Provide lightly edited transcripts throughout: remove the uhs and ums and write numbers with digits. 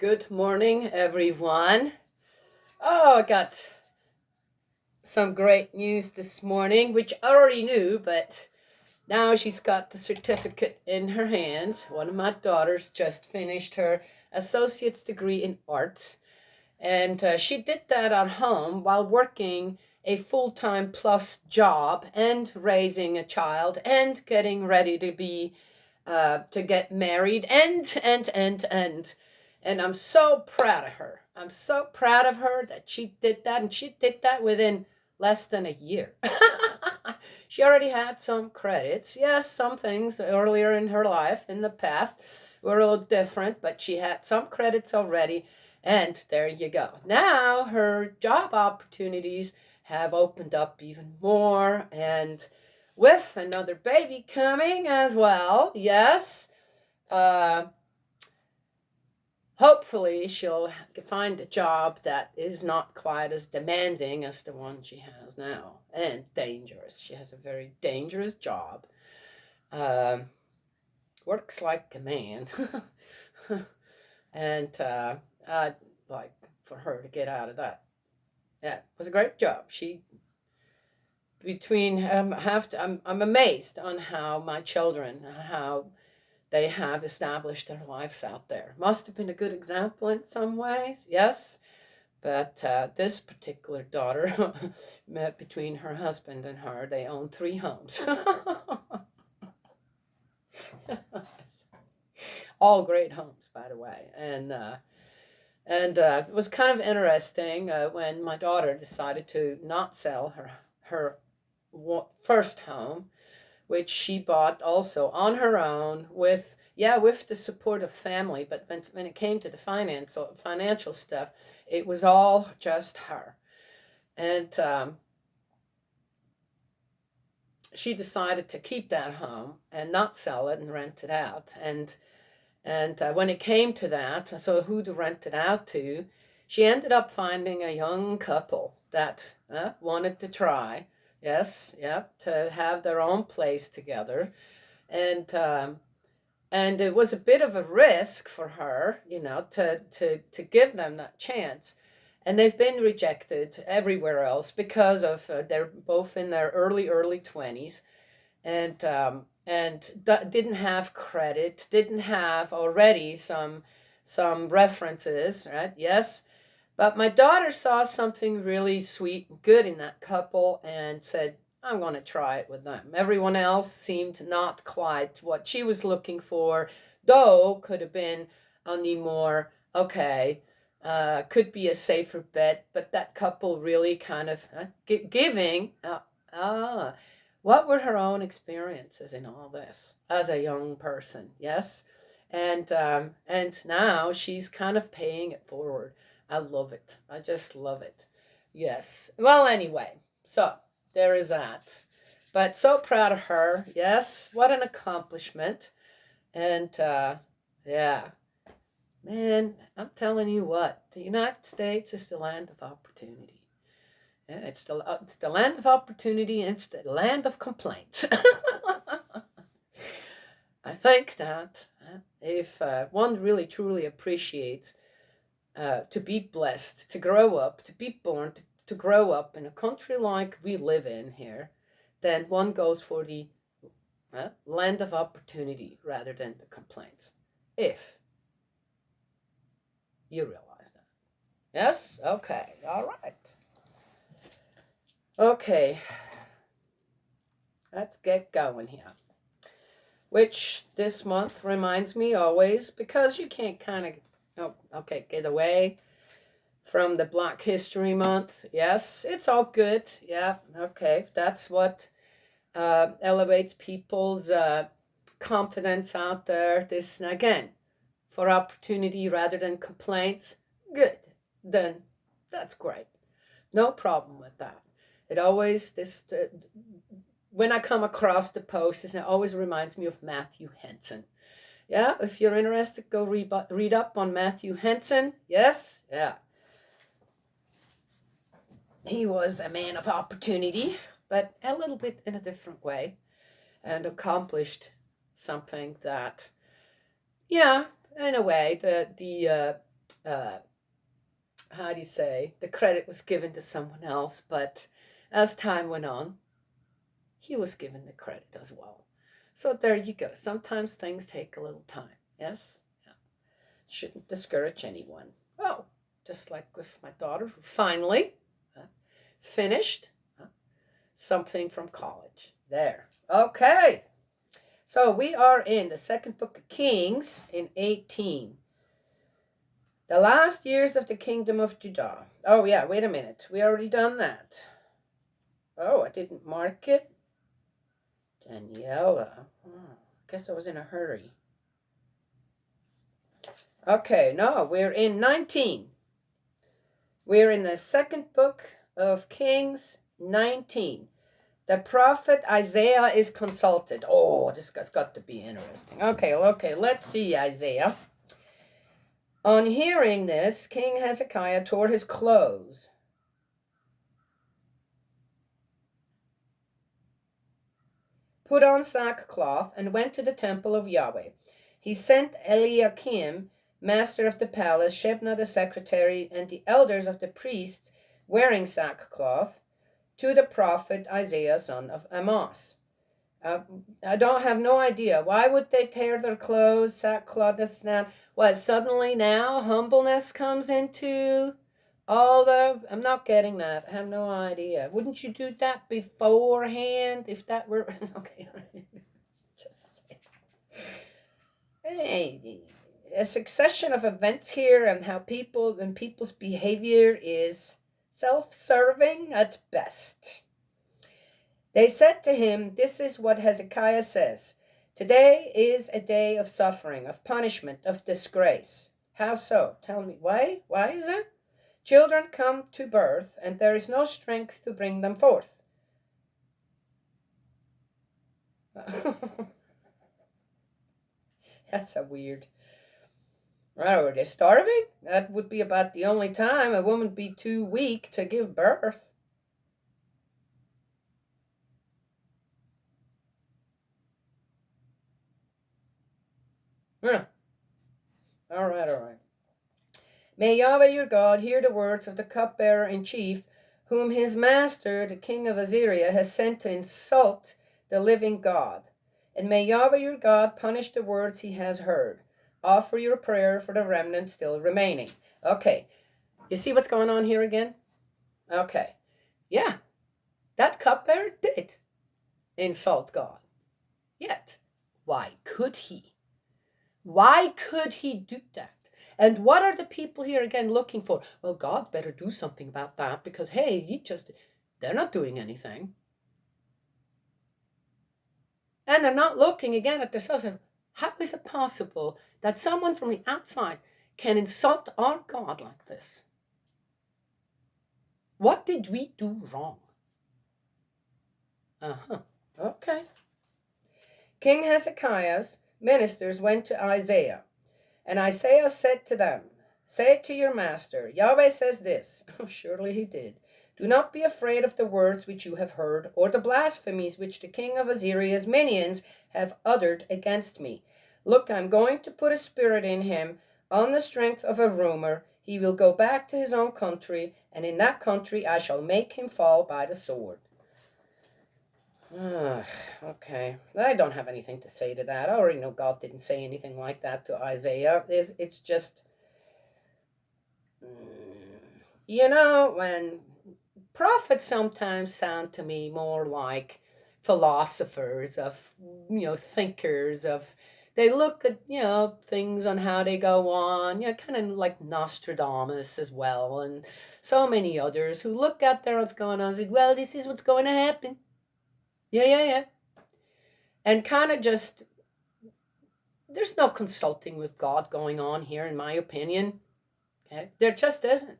Good morning, everyone. Oh, I got some great news this morning, which I already knew, but now she's got the certificate in her hands. One of my daughters just finished her associate's degree in arts, and she did that at home while working a full-time plus job and raising a child and getting ready to get married and I'm so proud of her. I'm so proud of her that she did that, and she did that within less than a year. She already had some credits. Yes, some things earlier in her life in the past were a little different, but she had some credits already, and there you go. Now her job opportunities have opened up even more, and with another baby coming as well. Yes. Uh, Hopefully she'll find a job that is not quite as demanding as the one she has now, and dangerous. She has a very dangerous job. Um, Works like a man. And I'd like for her to get out of that. Yeah, it was a great job. She between have to, I'm amazed on how they have established their lives out there. Must have been a good example in some ways, yes. But this particular daughter, met between her husband and her, they own 3 homes. All great homes, by the way. And it was kind of interesting when my daughter decided to not sell her first home, which she bought also on her own with the support of family. But when it came to the financial stuff, it was all just her. And she decided to keep that home and not sell it and rent it out. And when it came to that, so who to rent it out to, she ended up finding a young couple that wanted to try, yes, yep, to have their own place together. And it was a bit of a risk for her, to give them that chance. And they've been rejected everywhere else because of they're both in their early 20s, and didn't have credit, didn't have already some references, right? Yes. But my daughter saw something really sweet and good in that couple and said, I'm going to try it with them. Everyone else seemed not quite what she was looking for, though could have been on the more, okay, could be a safer bet, but that couple really kind of giving. What were her own experiences in all this as a young person? Yes. And now she's kind of paying it forward. I love it. I just love it. Yes. Well, anyway, so there is that. But so proud of her. Yes. What an accomplishment. And yeah, man, I'm telling you what, the United States is the land of opportunity. Yeah, it's the land of opportunity, and it's the land of complaints. I think that if one really truly appreciates to be blessed, to grow up, to be born, to grow up in a country like we live in here, then one goes for the land of opportunity rather than the complaints. If you realize that. Yes? Okay. All right. Okay. Let's get going here. Which this month reminds me always, because you can't kind of, get away from the Black History Month. Yes, it's all good. Yeah, okay. That's what elevates people's confidence out there. This, again, for opportunity rather than complaints. Good. Then that's great. No problem with that. It always, when I come across the post, it always reminds me of Matthew Henson. Yeah, if you're interested, go read up on Matthew Henson. Yes, yeah. He was a man of opportunity, but a little bit in a different way, and accomplished something that, yeah, in a way, the uh, how do you say, the credit was given to someone else, but as time went on, he was given the credit as well. So there you go. Sometimes things take a little time. Yes? Yeah. Shouldn't discourage anyone. Well, just like with my daughter, who finally finished something from college. There. Okay. So we are in the second book of Kings in 18. The last years of the kingdom of Judah. Oh, yeah, wait a minute. We already done that. Oh, I didn't mark it. Daniela. Oh, guess I was in a hurry. Okay, no, we're in 19. We're in the second book of Kings, 19. The prophet Isaiah is consulted. Oh, this has got to be interesting. Okay, let's see, Isaiah. On hearing this, King Hezekiah tore his clothes. Put on sackcloth, and went to the temple of Yahweh. He sent Eliakim, master of the palace, Shebna the secretary, and the elders of the priests, wearing sackcloth, to the prophet Isaiah, son of Amoz. I don't have no idea. Why would they tear their clothes, sackcloth, this now? What, suddenly now humbleness comes into all the... I'm not getting that. I have no idea. Wouldn't you do that beforehand if that were... Okay. Just hey, a succession of events here and how people and people's behavior is self-serving at best. They said to him, "This is what Hezekiah says. Today is a day of suffering, of punishment, of disgrace." How so? Tell me. Why? Why is it? Children come to birth, and there is no strength to bring them forth. That's a weird... Oh, are they starving? That would be about the only time a woman would be too weak to give birth. Yeah. All right. May Yahweh your God hear the words of the cupbearer in chief, whom his master, the king of Assyria, has sent to insult the living God. And may Yahweh your God punish the words he has heard. Offer your prayer for the remnant still remaining. Okay, you see what's going on here again? Okay, yeah, that cupbearer did insult God. Yet, why could he? Why could he do that? And what are the people here again looking for? Well, God better do something about that because, hey, they're not doing anything. And they're not looking again at themselves and how is it possible that someone from the outside can insult our God like this? What did we do wrong? Okay. King Hezekiah's ministers went to Isaiah, and Isaiah said to them, "Say to your master, Yahweh says this." Surely he did. "Do not be afraid of the words which you have heard, or the blasphemies which the king of Assyria's minions have uttered against me. Look, I'm going to put a spirit in him. On the strength of a rumor, he will go back to his own country, and in that country I shall make him fall by the sword." Okay. I don't have anything to say to that. I already know God didn't say anything like that to Isaiah. It's just, when prophets sometimes sound to me more like philosophers of, thinkers of, they look at, things on how they go on, kind of like Nostradamus as well, and so many others who look out there what's going on and say, well, this is what's going to happen. Yeah. And kind of just, there's no consulting with God going on here, in my opinion. Okay? There just isn't.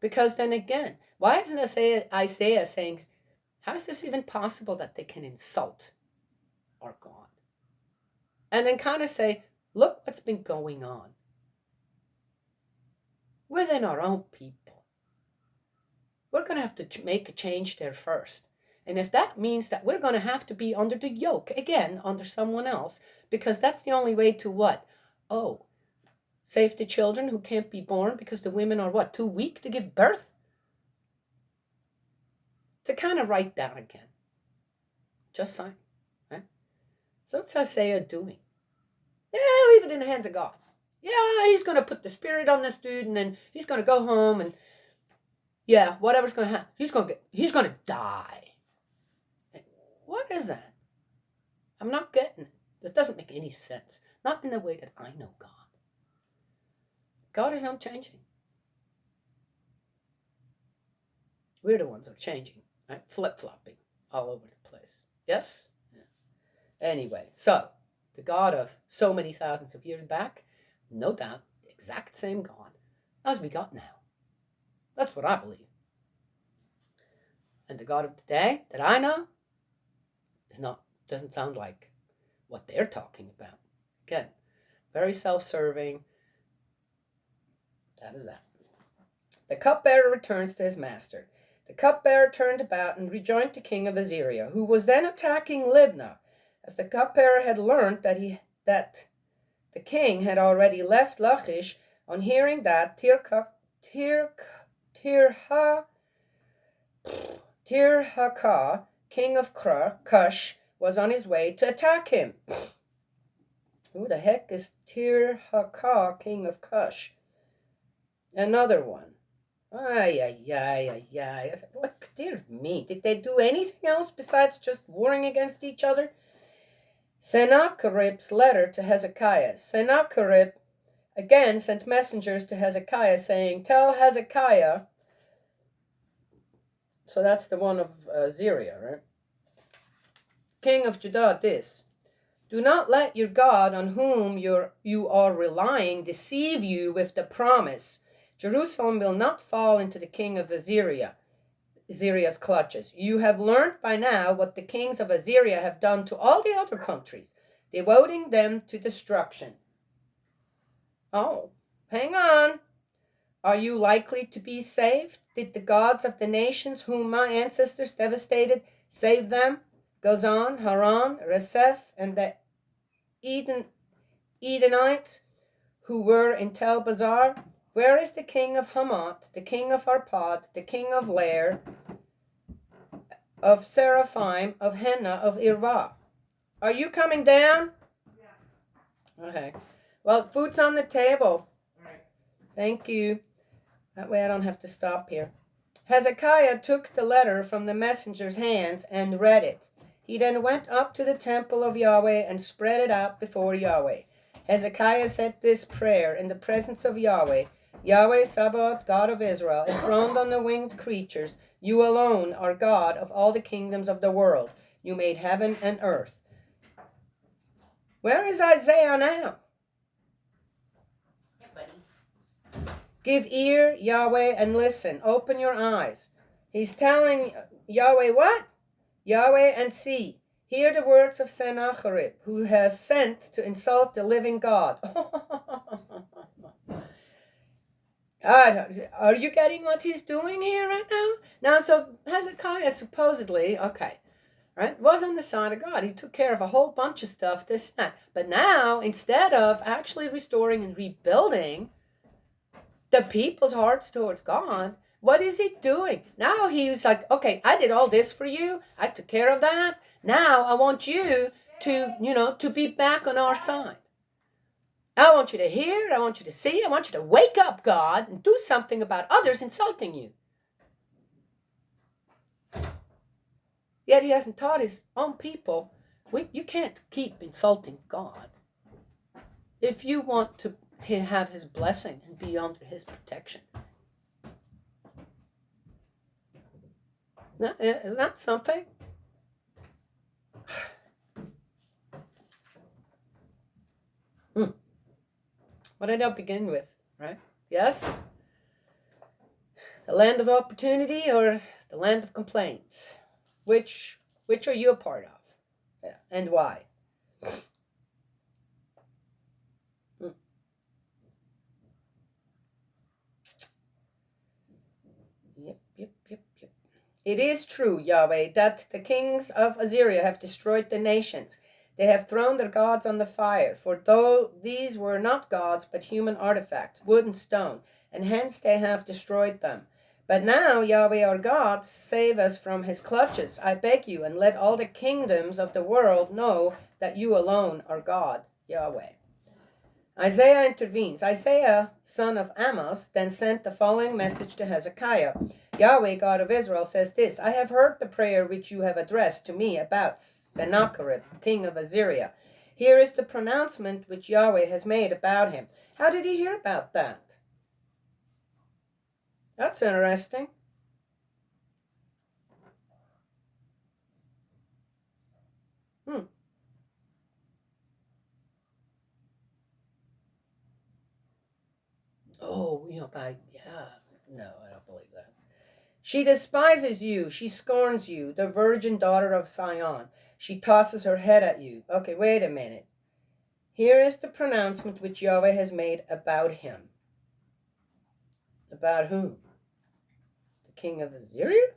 Because then again, why isn't Isaiah saying, how is this even possible that they can insult our God? And then kind of say, look what's been going on within our own people. We're going to have to make a change there first. And if that means that we're going to have to be under the yoke, again, under someone else, because that's the only way to what? Oh, Save the children who can't be born because the women are what, too weak to give birth? To kind of write down again. Just saying, right? So what's Isaiah doing? Yeah, leave it in the hands of God. Yeah, he's going to put the spirit on this dude, and then he's going to go home, and yeah, whatever's going to happen, he's going to die. What is that? I'm not getting it. This doesn't make any sense. Not in the way that I know God. God is unchanging. We're the ones who are changing, right? Flip-flopping all over the place. Yes? Yeah. Anyway, so the God of so many thousands of years back, no doubt, the exact same God as we got now. That's what I believe. And the God of today that I know doesn't sound like what they're talking about. Again, very self-serving. That is that. The cupbearer returns to his master. The cupbearer turned about and rejoined the king of Assyria, who was then attacking Libnah, as the cupbearer had learned that the king had already left Lachish on hearing that Tirhakah, king of Cush, was on his way to attack him. Who the heck is Tirhakah, king of Cush? Another one. Ay. What, dear me, did they do anything else besides just warring against each other? Sennacherib's letter to Hezekiah. Sennacherib again sent messengers to Hezekiah saying, tell Hezekiah, so that's the one of Assyria, right? King of Judah, this. Do not let your God on whom you are relying deceive you with the promise. Jerusalem will not fall into the king of Assyria's clutches. You have learned by now what the kings of Assyria have done to all the other countries, devoting them to destruction. Oh, hang on. Are you likely to be saved? Did the gods of the nations whom my ancestors devastated save them? Gozan, Haran, Reseph, and the Edenites who were in Tel Bazar? Where is the king of Hamath, the king of Arpad, the king of Lair, of Seraphim, of Henna, of Irva? Are you coming down? Yeah. Okay. Well, food's on the table. All right. Thank you. That way I don't have to stop here. Hezekiah took the letter from the messenger's hands and read it. He then went up to the temple of Yahweh and spread it out before Yahweh. Hezekiah said this prayer in the presence of Yahweh. Yahweh Sabaoth, God of Israel, enthroned on the winged creatures, you alone are God of all the kingdoms of the world. You made heaven and earth. Where is Isaiah now? Yeah, buddy. Give ear, Yahweh, and listen. Open your eyes. He's telling Yahweh what? Yahweh, and see. Hear the words of Sennacherib, who has sent to insult the living God. Are you getting what he's doing here right now? Now, so Hezekiah supposedly, right, was on the side of God. He took care of a whole bunch of stuff, this and that. But now, instead of actually restoring and rebuilding the people's hearts towards God, what is he doing? Now he's like, okay, I did all this for you. I took care of that. Now I want you to be back on our side. I want you to hear, I want you to see, I want you to wake up, God, and do something about others insulting you. Yet he hasn't taught his own people, you can't keep insulting God. If you want to have his blessing and be under his protection. Isn't that something? What did I begin with, right? Yes? The land of opportunity or the land of complaints? Which are you a part of? Yeah. And why? Yep. It is true, Yahweh, that the kings of Assyria have destroyed the nations. They have thrown their gods on the fire, for though these were not gods but human artifacts, wood and stone, and hence they have destroyed them. But now, Yahweh our God, save us from his clutches, I beg you, and let all the kingdoms of the world know that you alone are God, Yahweh. Isaiah intervenes. Isaiah, son of Amos, then sent the following message to Hezekiah. Yahweh, God of Israel, says this: I have heard the prayer which you have addressed to me about Sennacherib, king of Assyria. Here is the pronouncement which Yahweh has made about him. How did he hear about that? That's interesting. Oh, no, I don't believe that. She despises you. She scorns you, the virgin daughter of Sion. She tosses her head at you. Okay, wait a minute. Here is the pronouncement which Yahweh has made about him. About whom? The king of Assyria?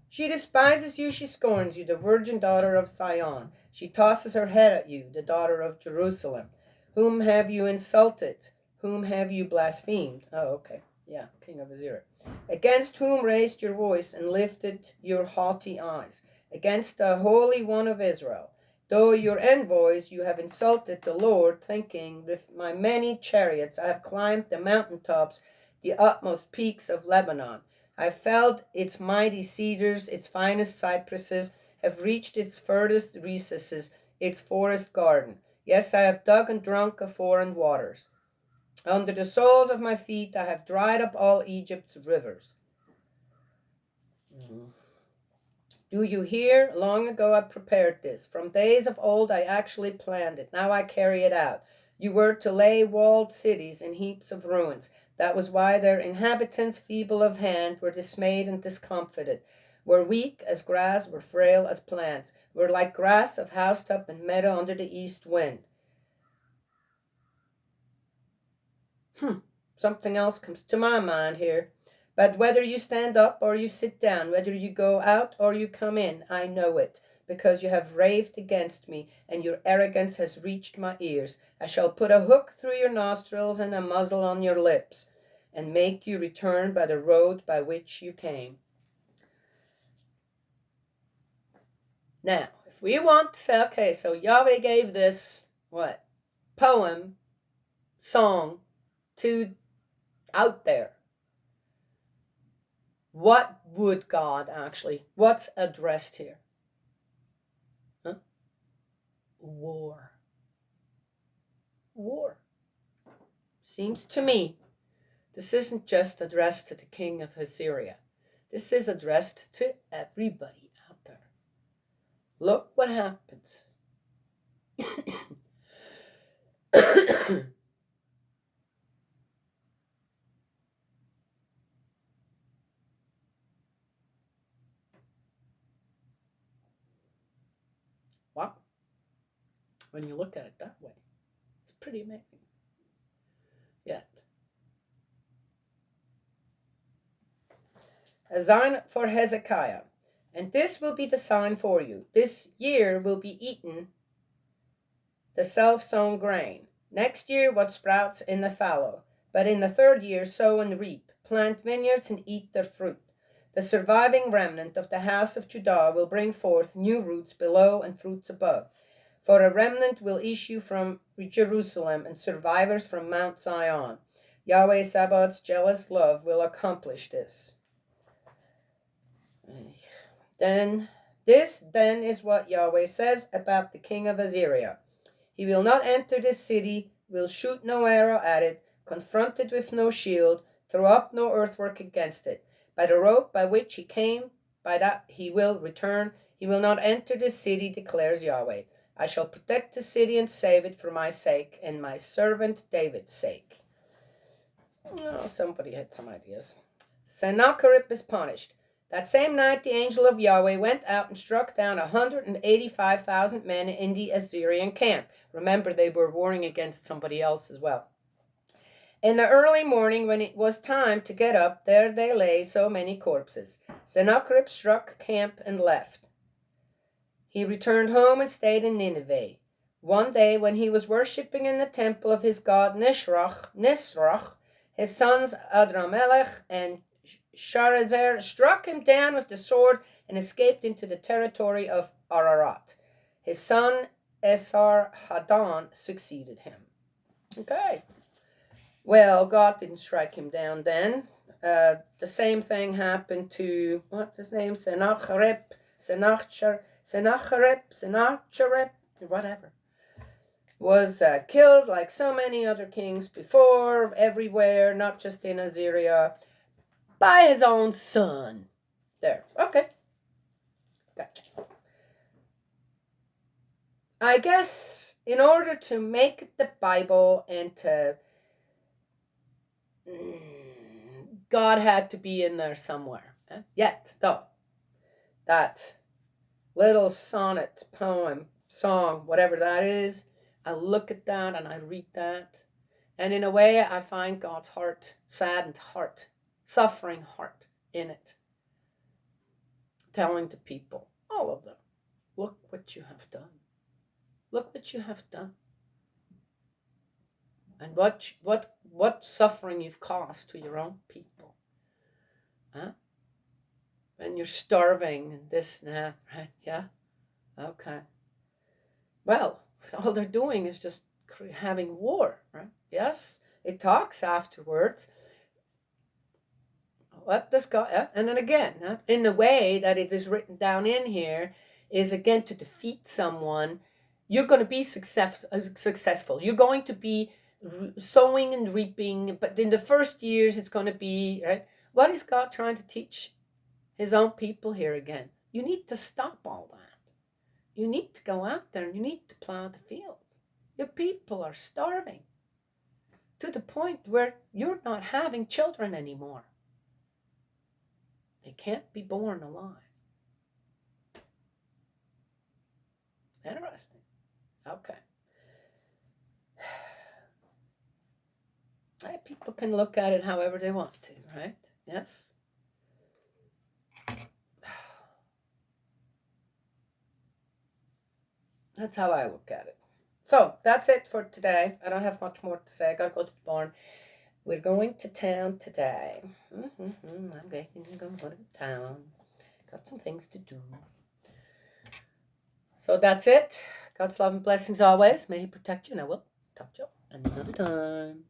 She despises you, she scorns you, the virgin daughter of Sion. She tosses her head at you, the daughter of Jerusalem. Whom have you insulted? Whom have you blasphemed? Oh, okay. Yeah, king of Assyria. Against whom raised your voice and lifted your haughty eyes? Against the Holy One of Israel. Though your envoys, you have insulted the Lord, thinking, with my many chariots I have climbed the mountain tops, the utmost peaks of Lebanon. I felled its mighty cedars, its finest cypresses, have reached its furthest recesses, its forest garden. Yes, I have dug and drunk of foreign waters. Under the soles of my feet I have dried up all Egypt's rivers. Do you hear? Long ago I prepared this. From days of old I actually planned it. Now I carry it out. You were to lay walled cities in heaps of ruins. That was why their inhabitants, feeble of hand, were dismayed and discomfited, were weak as grass, were frail as plants, were like grass of housetop and meadow under the east wind. Something else comes to my mind here. But whether you stand up or you sit down, whether you go out or you come in, I know it, because you have raved against me, and your arrogance has reached my ears. I shall put a hook through your nostrils and a muzzle on your lips, and make you return by the road by which you came. Now, if we want to say, okay, so Yahweh gave this, poem, song, to out there. What would God actually, what's addressed here? War. War. Seems to me this isn't just addressed to the king of Assyria. This is addressed to everybody out there. Look what happens. Wow. When you look at it that way, it's pretty amazing. Yet. A sign for Hezekiah. And this will be the sign for you. This year will be eaten the self-sown grain. Next year what sprouts in the fallow. But in the third year sow and reap. Plant vineyards and eat their fruit. The surviving remnant of the house of Judah will bring forth new roots below and fruits above. For a remnant will issue from Jerusalem and survivors from Mount Zion. Yahweh Sabaoth's jealous love will accomplish this. This is what Yahweh says about the king of Assyria. He will not enter this city, will shoot no arrow at it, confront it with no shield, throw up no earthwork against it. By the road by which he came, by that he will return. He will not enter this city, declares Yahweh. I shall protect the city and save it for my sake and my servant David's sake. Oh, somebody had some ideas. Sennacherib is punished. That same night the angel of Yahweh went out and struck down 185,000 men in the Assyrian camp. Remember, they were warring against somebody else as well. In the early morning, when it was time to get up, there they lay so many corpses. Sennacherib struck camp and left. He returned home and stayed in Nineveh. One day, when he was worshipping in the temple of his god Nisroch, his sons Adramelech and Sharezer struck him down with the sword and escaped into the territory of Ararat. His son Esarhaddon succeeded him. Okay. Well, God didn't strike him down then. The same thing happened to, what's his name? Sennacherib, whatever. Was killed like so many other kings before, everywhere, not just in Assyria, by his own son. There. Okay. Gotcha. I guess in order to make the Bible and to... God had to be in there somewhere. Yet, though, that little sonnet, poem, song, whatever that is, I look at that and I read that. And in a way, I find God's heart, saddened heart, suffering heart in it. Telling to people, all of them, look what you have done. Look what you have done. And what suffering you've caused to your own people. Huh? When you're starving and this and that, right? Yeah? Okay. Well, all they're doing is just having war, right? Yes? It talks afterwards. What does God... And then again, in the way that it is written down in here, is again to defeat someone. You're going to be successful. You're going to be sowing and reaping, but in the first years it's going to be, right? What is God trying to teach his own people here again? You need to stop all that. You need to go out there and you need to plow the fields. Your people are starving to the point where you're not having children anymore. They can't be born alive. Interesting. Okay. Right, people can look at it however they want to, right? Yes? That's how I look at it. So, that's it for today. I don't have much more to say. I gotta go to the barn. We're going to town today. I'm going to go to town. Got some things to do. So that's it. God's love and blessings always. May he protect you, and I will talk to you another time.